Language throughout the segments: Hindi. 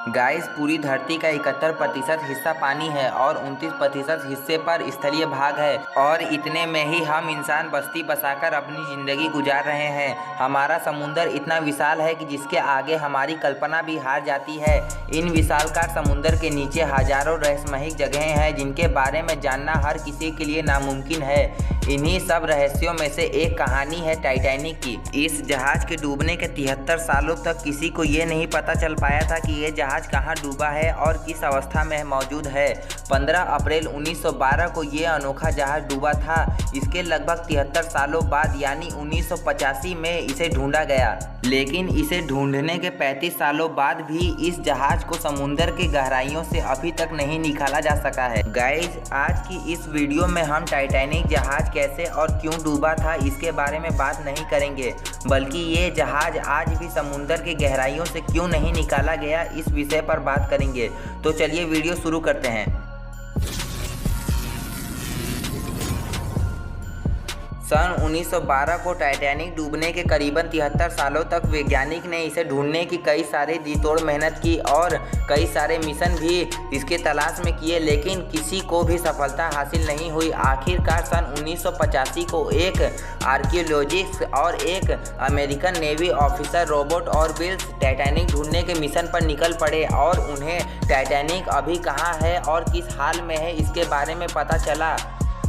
गाइस, पूरी धरती का 71% हिस्सा पानी है और 29% हिस्से पर स्थलीय भाग है और इतने में ही हम इंसान बस्ती बसाकर अपनी ज़िंदगी गुजार रहे हैं। हमारा समुंदर इतना विशाल है कि जिसके आगे हमारी कल्पना भी हार जाती है। इन विशालकाय समुंदर के नीचे हजारों रहस्यमयी जगहें हैं जिनके बारे में जानना हर किसी के लिए नामुमकिन है। इन्हीं सब रहस्यों में से एक कहानी है टाइटैनिक की। इस जहाज के डूबने के 73 सालों तक किसी को ये नहीं पता चल पाया था कि ये जहाज कहाँ डूबा है और किस अवस्था में मौजूद है। 15 अप्रैल 1912 को ये अनोखा जहाज डूबा था। इसके लगभग 73 सालों बाद यानी 1985 में इसे ढूंढा गया, लेकिन इसे ढूंढने के 35 सालों बाद भी इस जहाज को समुद्र की गहराइयों से अभी तक नहीं निकाला जा सका है। गाइज, आज की इस वीडियो में हम टाइटैनिक जहाज कैसे और क्यों डूबा था इसके बारे में बात नहीं करेंगे, बल्कि ये जहाज आज भी समुद्र की गहराइयों से क्यों नहीं निकाला गया इस विषय पर बात करेंगे। तो चलिए वीडियो शुरू करते हैं। सन 1912 को टाइटैनिक डूबने के करीबन 73 सालों तक वैज्ञानिक ने इसे ढूंढने की कई सारी जी तोड़ मेहनत की और कई सारे मिशन भी इसके तलाश में किए, लेकिन किसी को भी सफलता हासिल नहीं हुई। आखिरकार सन 1985 को एक आर्कियोलॉजिस्ट और एक अमेरिकन नेवी ऑफिसर रॉबर्ट ऑरविल्स टाइटैनिक ढूंढने के मिशन पर निकल पड़े और उन्हें टाइटैनिक अभी कहाँ है और किस हाल में है इसके बारे में पता चला।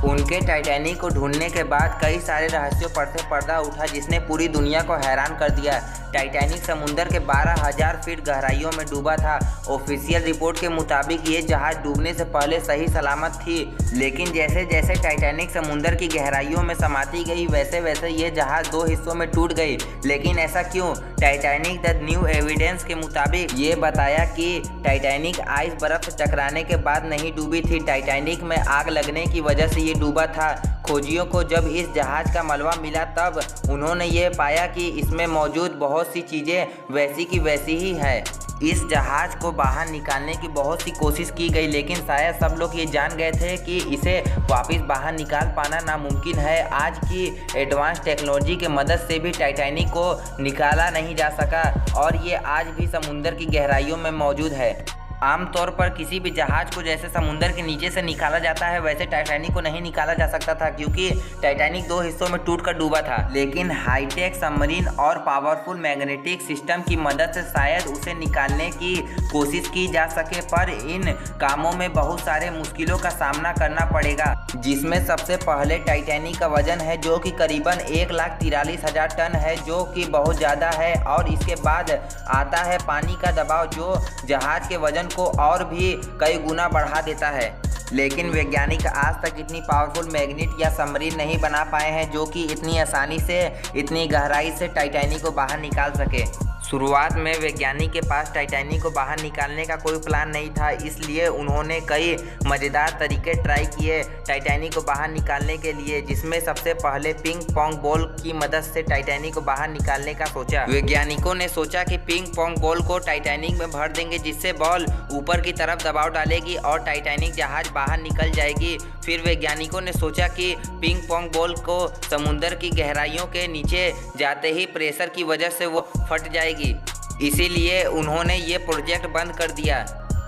उनके टाइटैनिक को ढूंढने के बाद कई सारे रहस्यों पर से पर्दा उठा जिसने पूरी दुनिया को हैरान कर दिया। टाइटैनिक समुद्र के 12,000 फीट गहराइयों में डूबा था। ऑफिशियल रिपोर्ट के मुताबिक ये जहाज डूबने से पहले सही सलामत थी, लेकिन जैसे जैसे टाइटैनिक समुद्र की गहराइयों में समाती गई वैसे वैसे ये जहाज दो हिस्सों में टूट गई। लेकिन ऐसा क्यों? टाइटैनिक द न्यू एविडेंस के मुताबिक ये बताया कि टाइटैनिक आइस बर्फ से टकराने के बाद नहीं डूबी थी। टाइटैनिक में आग लगने की वजह से ये डूबा था। खोजियों को जब इस जहाज का मलबा मिला तब उन्होंने ये पाया कि इसमें मौजूद बहुत सी चीज़ें वैसी की वैसी ही है। इस जहाज को बाहर निकालने की बहुत सी कोशिश की गई, लेकिन शायद सब लोग ये जान गए थे कि इसे वापस बाहर निकाल पाना नामुमकिन है। आज की एडवांस टेक्नोलॉजी के मदद से भी टाइटैनिक को निकाला नहीं जा सका और ये आज भी समुद्र की गहराइयों में मौजूद है। आमतौर पर किसी भी जहाज को जैसे समुद्र के नीचे से निकाला जाता है वैसे टाइटैनिक को नहीं निकाला जा सकता था, क्योंकि टाइटैनिक दो हिस्सों में टूटकर डूबा था। लेकिन हाईटेक सबमरीन और पावरफुल मैग्नेटिक सिस्टम की मदद से शायद उसे निकालने की कोशिश की जा सके, पर इन कामों में बहुत सारे मुश्किलों का सामना करना पड़ेगा, जिसमें सबसे पहले टाइटैनिक का वजन है जो कि करीबन 1,43,000 टन है, जो कि बहुत ज़्यादा है। और इसके बाद आता है पानी का दबाव जो जहाज के वजन को और भी कई गुना बढ़ा देता है। लेकिन वैज्ञानिक आज तक इतनी पावरफुल मैग्नेट या सबमरीन नहीं बना पाए हैं जो कि इतनी आसानी से इतनी गहराई से टाइटैनिक को बाहर निकाल सके। शुरुआत में वैज्ञानिक के पास टाइटैनिक को बाहर निकालने का कोई प्लान नहीं था, इसलिए उन्होंने कई मज़ेदार तरीके ट्राई किए टाइटैनिक को बाहर निकालने के लिए, जिसमें सबसे पहले पिंग पोंग बॉल की मदद से टाइटैनिक को बाहर निकालने का सोचा। वैज्ञानिकों ने सोचा कि पिंग पोंग बॉल को टाइटैनिक में भर देंगे जिससे बॉल ऊपर की तरफ दबाव डालेगी और टाइटैनिक जहाज बाहर निकल जाएगी। फिर वैज्ञानिकों ने सोचा कि पिंग पोंग बॉल को समुद्र की गहराइयों के नीचे जाते ही प्रेशर की वजह से वो फट जाएगी, इसीलिए उन्होंने ये प्रोजेक्ट बंद कर दिया।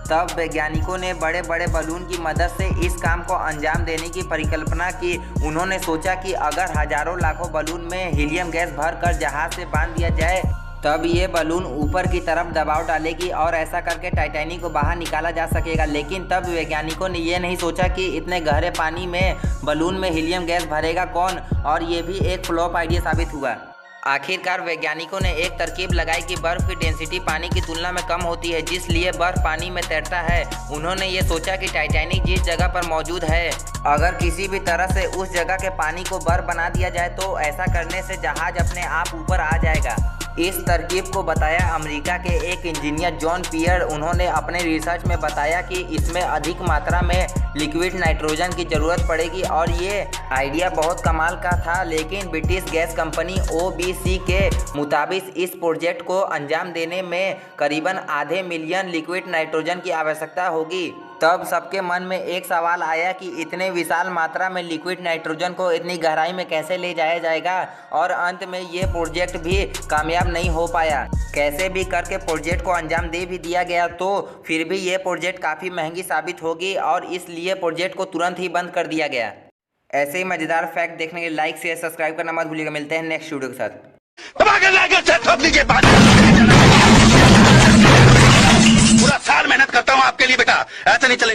तब वैज्ञानिकों ने बड़े बड़े बलून की मदद से इस काम को अंजाम देने की परिकल्पना की। उन्होंने सोचा कि अगर हजारों लाखों बलून में हीलियम गैस भरकर जहाज से बांध दिया जाए तब ये बलून ऊपर की तरफ दबाव डालेगी और ऐसा करके टाइटैनिक को बाहर निकाला जा सकेगा। लेकिन तब वैज्ञानिकों ने ये नहीं सोचा कि इतने गहरे पानी में बलून में हीलियम गैस भरेगा कौन, और ये भी एक फ्लॉप आइडिया साबित हुआ। आखिरकार वैज्ञानिकों ने एक तरकीब लगाई कि बर्फ की डेंसिटी पानी की तुलना में कम होती है, जिसलिए बर्फ पानी में तैरता है। उन्होंने ये सोचा कि टाइटैनिक जिस जगह पर मौजूद है अगर किसी भी तरह से उस जगह के पानी को बर्फ बना दिया जाए तो ऐसा करने से जहाज अपने आप ऊपर आ जाएगा। इस तरकीब को बताया अमेरिका के एक इंजीनियर जॉन पियर। उन्होंने अपने रिसर्च में बताया कि इसमें अधिक मात्रा में लिक्विड नाइट्रोजन की ज़रूरत पड़ेगी और ये आइडिया बहुत कमाल का था। लेकिन ब्रिटिश गैस कंपनी OBC के मुताबिक इस प्रोजेक्ट को अंजाम देने में करीबन आधे मिलियन लिक्विड नाइट्रोजन की आवश्यकता होगी। तब सबके मन में एक सवाल आया कि इतने विशाल मात्रा में लिक्विड नाइट्रोजन को इतनी गहराई में कैसे ले जाया जाएगा, और अंत में ये प्रोजेक्ट भी कामयाब नहीं हो पाया। कैसे भी करके प्रोजेक्ट को अंजाम दे भी दिया गया, तो फिर भी ये प्रोजेक्ट काफ़ी महंगी साबित होगी और इसलिए प्रोजेक्ट को तुरंत ही बंद कर दिया गया। ऐसे ही मज़ेदार फैक्ट देखने के लिए लाइक शेयर सब्सक्राइब करना मत भूलिएगा। मिलते हैं नेक्स्ट वीडियो के साथ।